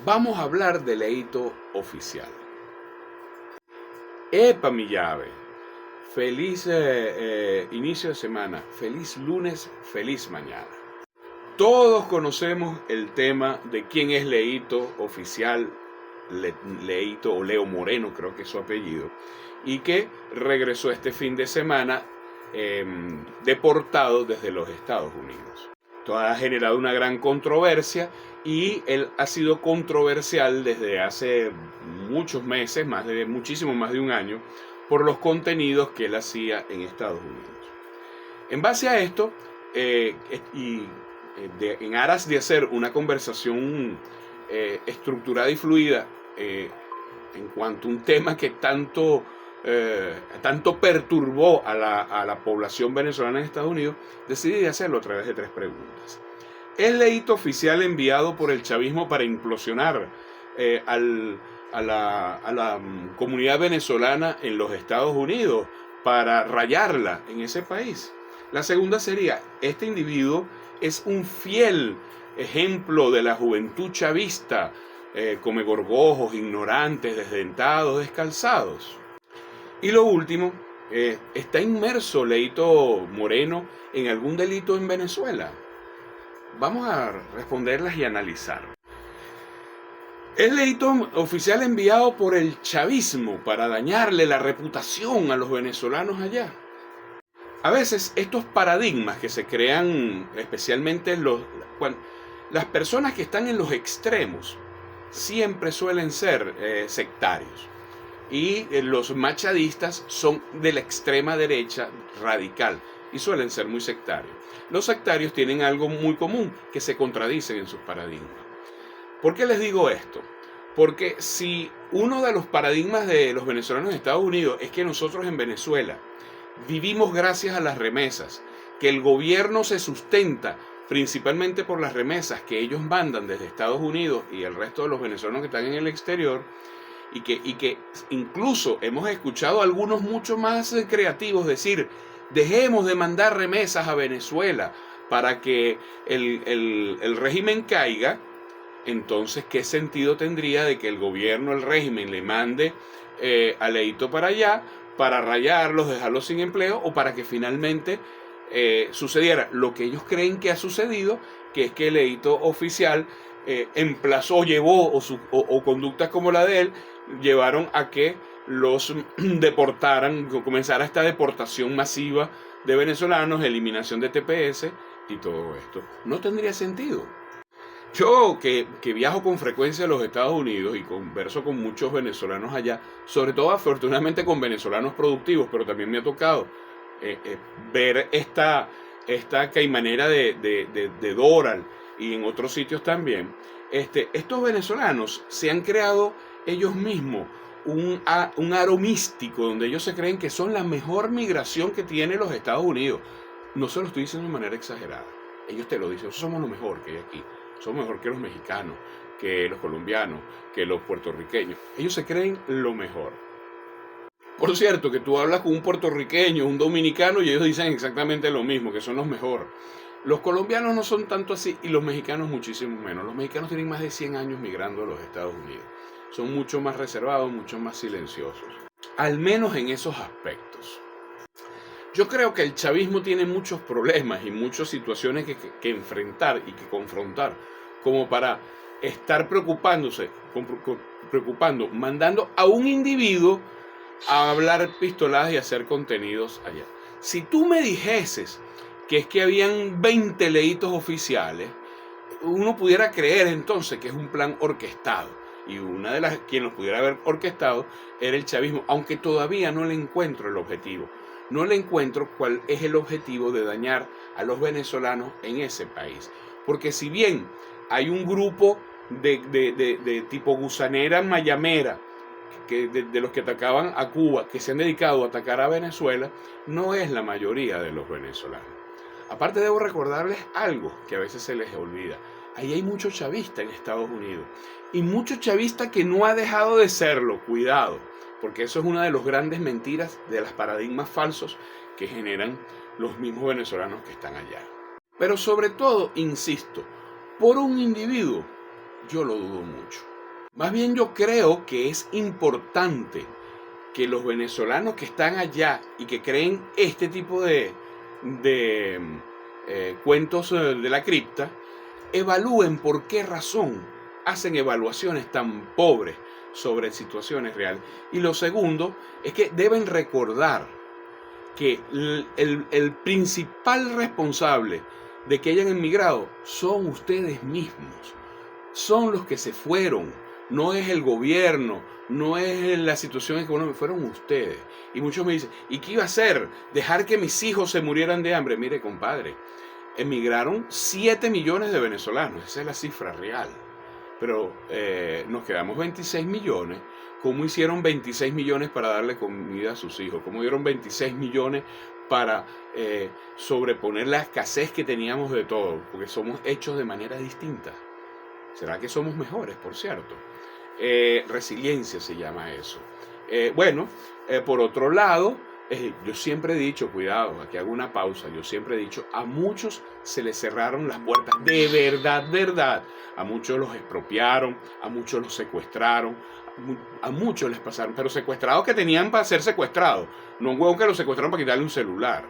Vamos a hablar del leíto oficial. ¡Epa, mi llave! Feliz inicio de semana, feliz lunes, feliz mañana. Todos conocemos el tema de quién es Leito Oficial, Leito o Leo Moreno, creo que es su apellido, y que regresó este fin de semana deportado desde los Estados Unidos. Esto ha generado una gran controversia y él ha sido controversial desde hace muchos meses, muchísimo más de un año, por los contenidos que él hacía en Estados Unidos. En base a esto, en aras de hacer una conversación estructurada y fluida en cuanto a un tema que tanto perturbó a la población venezolana en Estados Unidos, decidí hacerlo a través de 3 preguntas. ¿Es leíto oficial enviado por el chavismo para implosionar a la comunidad venezolana en los Estados Unidos, para rayarla en ese país? La segunda sería, ¿este individuo es un fiel ejemplo de la juventud chavista, come gorgojos, ignorantes, desdentados, descalzados? Y lo último, ¿está inmerso Leito Moreno en algún delito en Venezuela? Vamos a responderlas y analizar. ¿Es leíto oficial enviado por el chavismo para dañarle la reputación a los venezolanos allá? A veces estos paradigmas que se crean, especialmente las personas que están en los extremos, siempre suelen ser sectarios. Y los machadistas son de la extrema derecha radical y suelen ser muy sectarios. Los sectarios tienen algo muy común, que se contradicen en sus paradigmas. ¿Por qué les digo esto? Porque si uno de los paradigmas de los venezolanos en Estados Unidos es que nosotros en Venezuela vivimos gracias a las remesas, que el gobierno se sustenta principalmente por las remesas que ellos mandan desde Estados Unidos y el resto de los venezolanos que están en el exterior, y que incluso hemos escuchado a algunos mucho más creativos decir: dejemos de mandar remesas a Venezuela para que el régimen caiga. Entonces, ¿qué sentido tendría de que el gobierno, el régimen, le mande a Leito para allá para rayarlos, dejarlos sin empleo, o para que finalmente sucediera lo que ellos creen que ha sucedido, que es que el Leito oficial emplazó, llevó, o conductas como la de él llevaron a que los deportaran, comenzara esta deportación masiva de venezolanos, eliminación de TPS y todo esto? No tendría sentido. Yo que viajo con frecuencia a los Estados Unidos y converso con muchos venezolanos allá, sobre todo afortunadamente con venezolanos productivos, pero también me ha tocado ver esta caimanera de Doral y en otros sitios también. Estos venezolanos se han creado ellos mismos un aro místico donde ellos se creen que son la mejor migración que tiene los Estados Unidos. No se lo estoy diciendo de manera exagerada. Ellos te lo dicen: somos lo mejor que hay aquí. Somos mejor que los mexicanos, que los colombianos, que los puertorriqueños. Ellos se creen lo mejor. Por cierto, que tú hablas con un puertorriqueño, un dominicano, y ellos dicen exactamente lo mismo, que son los mejores. Los colombianos no son tanto así, y los mexicanos muchísimo menos. Los mexicanos tienen más de 100 años migrando a los Estados Unidos. Son mucho más reservados, mucho más silenciosos. Al menos en esos aspectos. Yo creo que el chavismo tiene muchos problemas y muchas situaciones que enfrentar y que confrontar, como para estar mandando a un individuo a hablar pistoladas y hacer contenidos allá. Si tú me dijeses que es que habían 20 leitos oficiales, uno pudiera creer entonces que es un plan orquestado. Y una de las quien los pudiera haber orquestado era el chavismo, aunque todavía no le encuentro el objetivo. No le encuentro cuál es el objetivo de dañar a los venezolanos en ese país. Porque si bien hay un grupo de tipo gusanera mayamera, de los que atacaban a Cuba, que se han dedicado a atacar a Venezuela, no es la mayoría de los venezolanos. Aparte, debo recordarles algo que a veces se les olvida. Ahí hay mucho chavista en Estados Unidos. Y mucho chavista que no ha dejado de serlo. Cuidado. Porque eso es una de las grandes mentiras, de los paradigmas falsos que generan los mismos venezolanos que están allá. Pero sobre todo, insisto, por un individuo, yo lo dudo mucho. Más bien yo creo que es importante que los venezolanos que están allá y que creen este tipo de cuentos de la cripta, evalúen por qué razón hacen evaluaciones tan pobres sobre situaciones reales. Y lo segundo es que deben recordar que el principal responsable de que hayan emigrado son ustedes mismos. Son los que se fueron, no es el gobierno, no es la situación económica, fueron ustedes. Y muchos me dicen, ¿y qué iba a hacer? ¿Dejar que mis hijos se murieran de hambre? Mire, compadre, emigraron 7 millones de venezolanos, esa es la cifra real. Pero nos quedamos 26 millones. ¿Cómo hicieron 26 millones para darle comida a sus hijos? ¿Cómo dieron 26 millones para sobreponer la escasez que teníamos de todo? Porque somos hechos de manera distinta. ¿Será que somos mejores, por cierto? Resiliencia se llama eso. Por otro lado, yo siempre he dicho, cuidado, aquí hago una pausa, yo siempre he dicho, a muchos se les cerraron las puertas, de verdad. A muchos los expropiaron, a muchos los secuestraron, a muchos les pasaron, pero secuestrados que tenían para ser secuestrados, no un huevo que los secuestraron para quitarle un celular,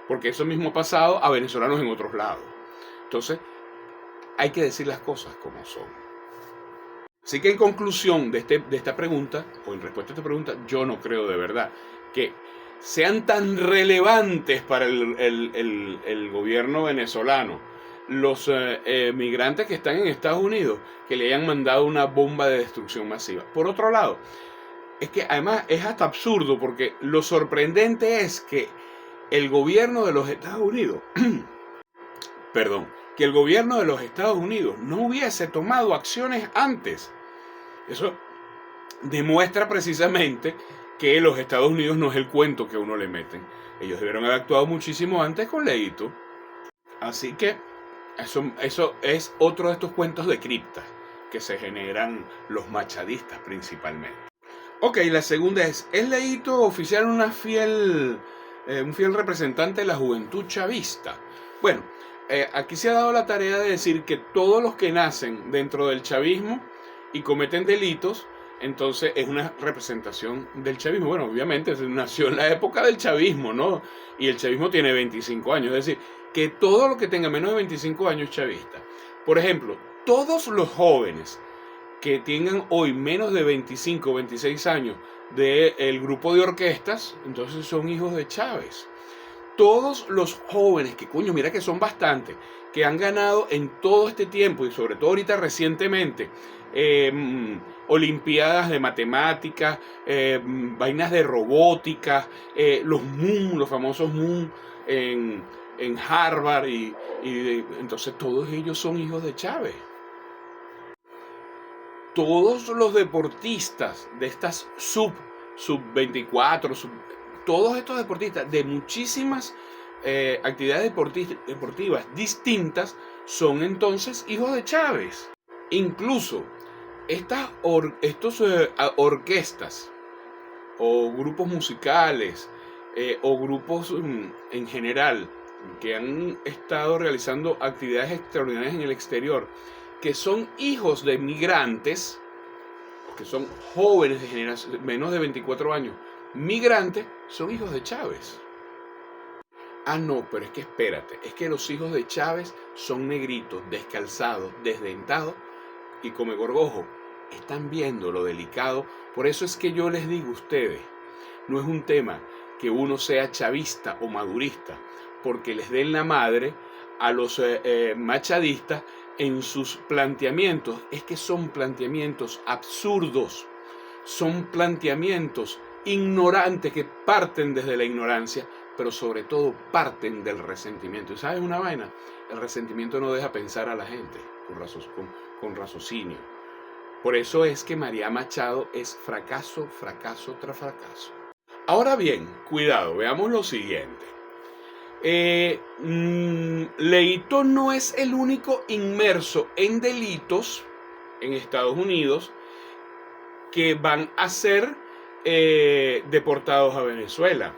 porque eso mismo ha pasado a venezolanos en otros lados. Entonces, hay que decir las cosas como son. Así que en conclusión de esta pregunta, o en respuesta a esta pregunta, yo no creo de verdad que sean tan relevantes para el gobierno venezolano los migrantes que están en Estados Unidos, que le hayan mandado una bomba de destrucción masiva. Por otro lado, es que además es hasta absurdo, porque lo sorprendente es que el gobierno de los Estados Unidos, que el gobierno de los Estados Unidos no hubiese tomado acciones antes. Eso demuestra precisamente que los Estados Unidos no es el cuento que a uno le meten. Ellos debieron haber actuado muchísimo antes con Leito. Así que eso es otro de estos cuentos de cripta que se generan los machadistas principalmente. Ok, la segunda ¿es Leito oficial un fiel representante de la juventud chavista? Bueno, aquí se ha dado la tarea de decir que todos los que nacen dentro del chavismo y cometen delitos, entonces es una representación del chavismo. Bueno, obviamente nació en la época del chavismo, ¿no? Y el chavismo tiene 25 años, es decir, que todo lo que tenga menos de 25 años es chavista. Por ejemplo, todos los jóvenes que tengan hoy menos de 25 o 26 años del grupo de orquestas, entonces son hijos de Chávez. Todos los jóvenes, que coño, mira que son bastantes, que han ganado en todo este tiempo y sobre todo ahorita recientemente, olimpiadas de matemáticas, vainas de robótica, los famosos Moon en Harvard, entonces todos ellos son hijos de Chávez. Todos los deportistas de estas sub-24, todos estos deportistas de muchísimas actividades deportivas distintas son entonces hijos de Chávez. Incluso estas orquestas o grupos musicales o grupos en general que han estado realizando actividades extraordinarias en el exterior, que son hijos de migrantes, que son jóvenes de generación menos de 24 años, migrantes, son hijos de Chávez. Ah, no, pero es que espérate, es que los hijos de Chávez son negritos, descalzados, desdentados y come gorgojo. Están viendo lo delicado. Por eso es que yo les digo a ustedes, no es un tema que uno sea chavista o madurista, porque les den la madre a los machadistas en sus planteamientos. Es que son planteamientos absurdos, son planteamientos ignorantes que parten desde la ignorancia, pero sobre todo parten del resentimiento. ¿Y sabes una vaina? El resentimiento no deja pensar a la gente con raciocinio. Por eso es que María Machado es fracaso tras fracaso. Ahora bien, cuidado, veamos lo siguiente. Leito no es el único inmerso en delitos en Estados Unidos que van a ser deportados a Venezuela.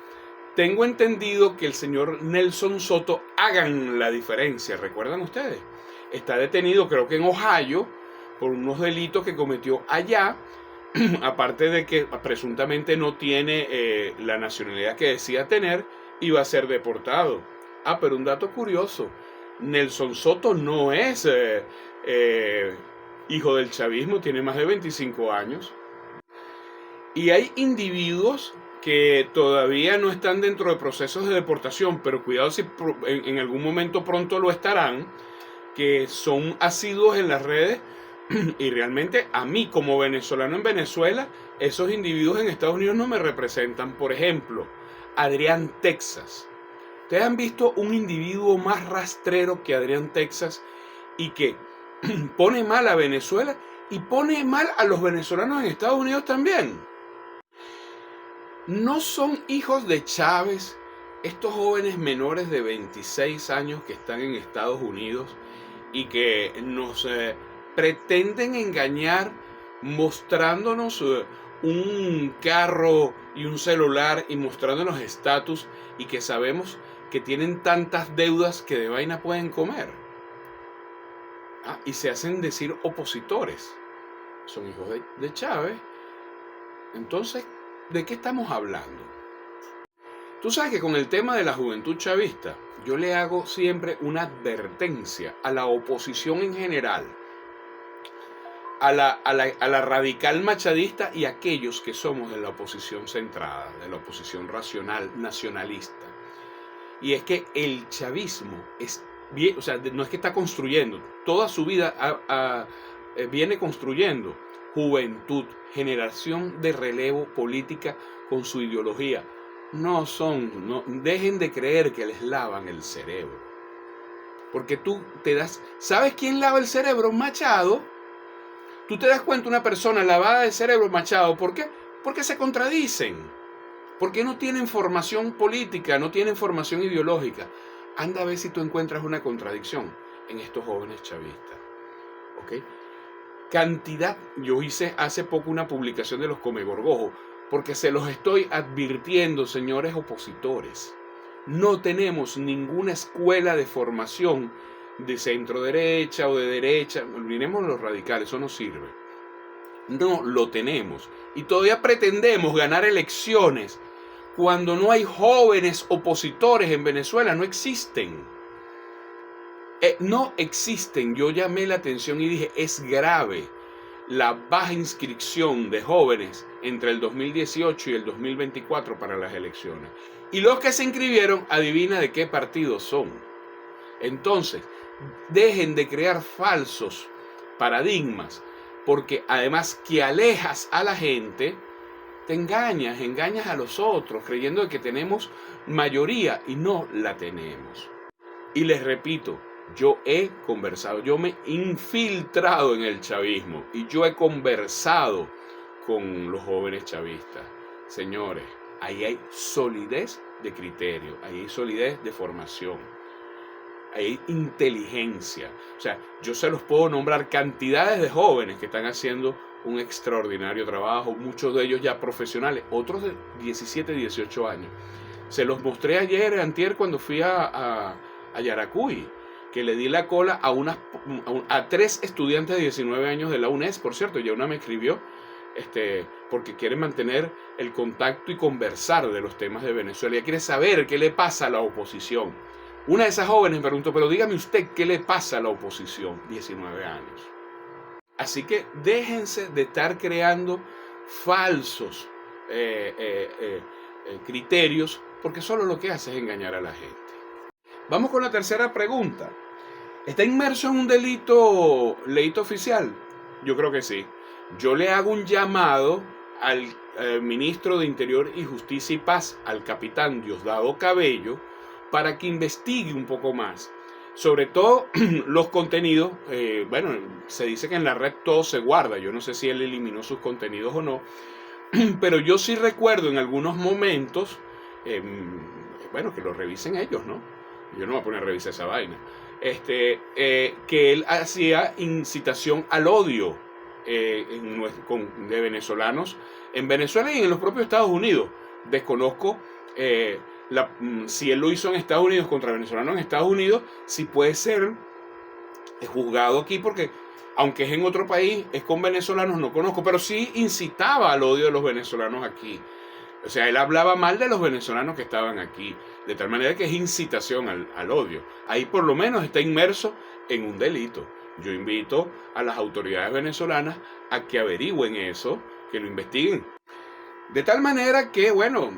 Tengo entendido que el señor Nelson Soto, hagan la diferencia, ¿recuerdan ustedes? Está detenido, creo que en Ohio, por unos delitos que cometió allá, aparte de que presuntamente no tiene la nacionalidad que decía tener, y va a ser deportado. Pero un dato curioso, Nelson Soto no es hijo del chavismo, tiene más de 25 años. Y hay individuos que todavía no están dentro de procesos de deportación, pero cuidado si en algún momento pronto lo estarán, que son asiduos en las redes. Y realmente a mí como venezolano en Venezuela, esos individuos en Estados Unidos no me representan. Por ejemplo, Adrián Texas. ¿Ustedes han visto un individuo más rastrero que Adrián Texas y que pone mal a Venezuela y pone mal a los venezolanos en Estados Unidos también? No son hijos de Chávez estos jóvenes menores de 26 años que están en Estados Unidos y que nos pretenden engañar mostrándonos un carro y un celular y mostrándonos estatus, y que sabemos que tienen tantas deudas que de vaina pueden comer. Y se hacen decir opositores. Son hijos de Chávez. Entonces, ¿de qué estamos hablando? Tú sabes que con el tema de la juventud chavista, yo le hago siempre una advertencia a la oposición en general, a la radical machadista y a aquellos que somos de la oposición centrada, de la oposición racional, nacionalista. Y es que el chavismo es bien, o sea, no es que está construyendo, toda su vida viene construyendo juventud, generación de relevo política con su ideología. No, dejen de creer que les lavan el cerebro. Porque tú ¿sabes quién lava el cerebro? Machado. Tú te das cuenta una persona lavada de cerebro, Machado. ¿Por qué? Porque se contradicen. Porque no tienen formación política, no tienen formación ideológica. Anda a ver si tú encuentras una contradicción en estos jóvenes chavistas. ¿Ok? Yo hice hace poco una publicación de los Comegorgojos, porque se los estoy advirtiendo, señores opositores. No tenemos ninguna escuela de formación de centro derecha o de derecha. Olvidemos los radicales, eso no sirve. No lo tenemos. Y todavía pretendemos ganar elecciones cuando no hay jóvenes opositores en Venezuela. No existen. No existen. Yo llamé la atención y dije, es grave la baja inscripción de jóvenes entre el 2018 y el 2024 para las elecciones. Y los que se inscribieron, adivina de qué partido son. Entonces, dejen de crear falsos paradigmas, porque además que alejas a la gente, te engañas a los otros, creyendo que tenemos mayoría y no la tenemos. Y les repito, yo he conversado, yo me he infiltrado en el chavismo y yo he conversado con los jóvenes chavistas. Señores, ahí hay solidez de criterio, ahí hay solidez de formación, ahí hay inteligencia. O sea, yo se los puedo nombrar cantidades de jóvenes que están haciendo un extraordinario trabajo, muchos de ellos ya profesionales, otros de 17, 18 años. Se los mostré antier, cuando fui a Yaracuy, que le di la cola a 3 estudiantes de 19 años de la UNES. Por cierto, ya una me escribió porque quiere mantener el contacto y conversar de los temas de Venezuela. Ella quiere saber qué le pasa a la oposición. Una de esas jóvenes me preguntó, pero dígame usted, ¿qué le pasa a la oposición? 19 años. Así que déjense de estar creando falsos criterios, porque solo lo que hace es engañar a la gente. Vamos con la tercera pregunta. ¿Está inmerso en un delito oficial? Yo creo que sí. Yo le hago un llamado al ministro de Interior y Justicia y Paz, al capitán Diosdado Cabello, para que investigue un poco más. Sobre todo los contenidos. Se dice que en la red todo se guarda. Yo no sé si él eliminó sus contenidos o no. Pero yo sí recuerdo en algunos momentos, que lo revisen ellos, ¿no? Yo no me voy a poner a revisar esa vaina. Que él hacía incitación al odio de venezolanos en Venezuela y en los propios Estados Unidos. Desconozco si él lo hizo en Estados Unidos contra venezolanos en Estados Unidos, si puede ser juzgado aquí, porque aunque es en otro país, es con venezolanos, no conozco, pero sí incitaba al odio de los venezolanos aquí. O sea, él hablaba mal de los venezolanos que estaban aquí, de tal manera que es incitación al odio. Ahí por lo menos está inmerso en un delito. Yo invito a las autoridades venezolanas a que averigüen eso, que lo investiguen. De tal manera que, bueno,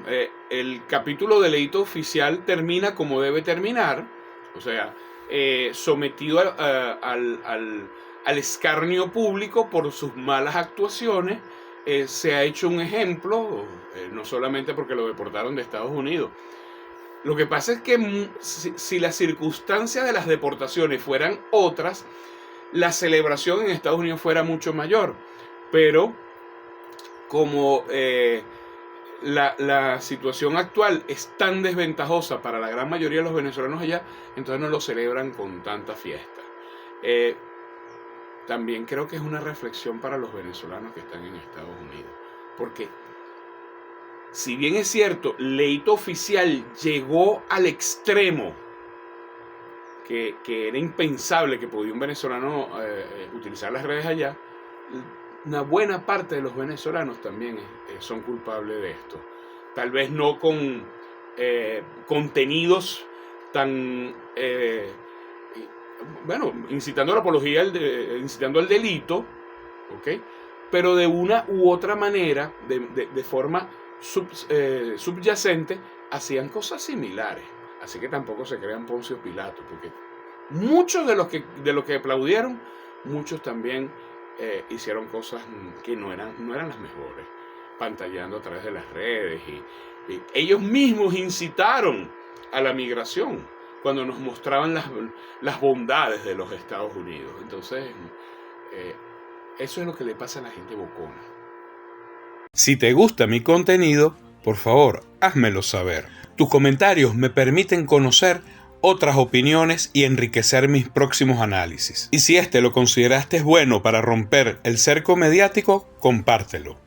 el capítulo de delito oficial termina como debe terminar, o sea, sometido al escarnio público por sus malas actuaciones. Se ha hecho un ejemplo, no solamente porque lo deportaron de Estados Unidos. Lo que pasa es que si las circunstancias de las deportaciones fueran otras, la celebración en Estados Unidos fuera mucho mayor. Pero como la situación actual es tan desventajosa para la gran mayoría de los venezolanos allá, entonces no lo celebran con tanta fiesta. También creo que es una reflexión para los venezolanos que están en Estados Unidos. Porque, si bien es cierto, leíto oficial llegó al extremo que era impensable que podía un venezolano utilizar las redes allá, una buena parte de los venezolanos también son culpables de esto. Tal vez no con contenidos tan... incitando a la apología, incitando al delito, ¿ok? Pero de una u otra manera, de forma subyacente, hacían cosas similares. Así que tampoco se crean Poncio Pilato, porque muchos de los que aplaudieron, muchos también hicieron cosas que no eran las mejores, pantallando a través de las redes, y ellos mismos incitaron a la migración cuando nos mostraban las bondades de los Estados Unidos. Entonces, eso es lo que le pasa a la gente bocona. Si te gusta mi contenido, por favor, házmelo saber. Tus comentarios me permiten conocer otras opiniones y enriquecer mis próximos análisis. Y si lo consideraste bueno para romper el cerco mediático, compártelo.